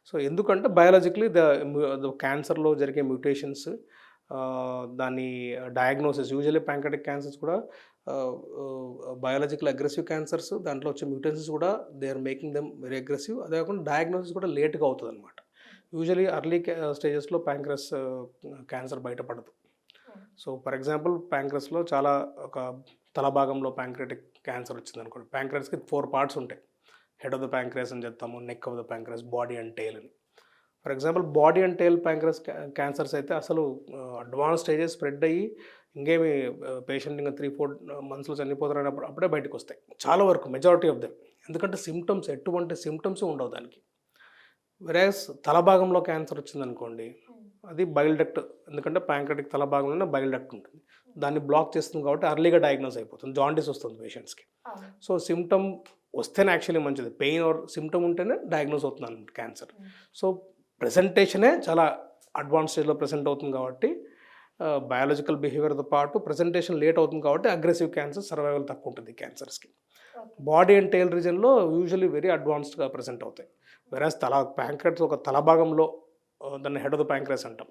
So ఎందుకంటే biologically క్యాన్సర్లో జరిగే mutations దాని డయాగ్నోసిస్ యూజువల్లీ ప్యాంక్రెటిక్ క్యాన్సర్స్ కూడా బయాలజికల్ అగ్రెసివ్ క్యాన్సర్స్ దాంట్లో వచ్చే మ్యూటేషన్స్ కూడా they are making them very aggressive. అదే కాకుండా డయాగ్నోసిస్ కూడా లేట్గా అవుతుంది అనమాట. యూజువల్లీ అర్లీ స్టేజెస్లో ప్యాంక్రస్ క్యాన్సర్ బయటపడదు. సో ఫర్ ఎగ్జాంపుల్ ప్యాంక్రస్లో చాలా ఒక తల భాగంలో ప్యాంక్రెటిక్ క్యాన్సర్ వచ్చింది అనుకోండి. ప్యాంక్రస్కి 4 పార్ట్స్ ఉంటాయి. హెడ్ ఆఫ్ ద ప్యాంక్రస్ అని చెప్తాము, neck of the pancreas, body and tail అని. For example body and tail pancreas cancers అయితే అసలు అడ్వాన్స్ స్టేజెస్ స్ప్రెడ్ అయ్యి ఇంకేమి పేషెంట్ ఇంకా 3-4 మంత్స్లో చనిపోతారని అప్పుడే బయటకు వస్తాయి చాలా వరకు, మెజారిటీ ఆఫ్ దెమ్. ఎందుకంటే సిమ్టమ్స్ ఎటువంటి సిమ్టమ్స్ ఉండవు దానికి. వెరాస్ తల భాగంలో క్యాన్సర్ వచ్చిందనుకోండి, అది బైల్ డక్ట్, ఎందుకంటే ప్యాంక్రెటిక్ తల భాగంలోనే బైల్ డక్ట్ ఉంటుంది. దాన్ని బ్లాక్ చేస్తుంది కాబట్టి అర్లీగా డయాగ్నోస్ అయిపోతుంది, జాండీస్ వస్తుంది పేషెంట్స్కి. సో సిమ్టమ్ వస్తేనే యాక్చువల్లీ మంచిది, పెయిన్ ఆర్ సిమ్టమ్ ఉంటేనే డయాగ్నోస్ అవుతుంది అన్నమాట క్యాన్సర్. సో ప్రెజెంటేషనే చాలా అడ్వాన్స్ స్టేజ్లో ప్రెజెంట్ అవుతుంది కాబట్టి బయాలజికల్ బిహేవియర్తో పాటు ప్రెజెంటేషన్ లేట్ అవుతుంది కాబట్టి అగ్రెసివ్ క్యాన్సర్ సర్వైవల్ తక్కువ ఉంటుంది క్యాన్సర్స్కి. బాడీ అండ్ టెయిల్ రీజన్లో యూజువల్లీ వెరీ అడ్వాన్స్డ్గా ప్రెజెంట్ అవుతాయి. వెరాస్ ప్యాంక్రెట్స్ ఒక తల భాగంలో దాన్ని హెడ్ ఆఫ్ ద ప్యాంక్రెస్ అంటాం.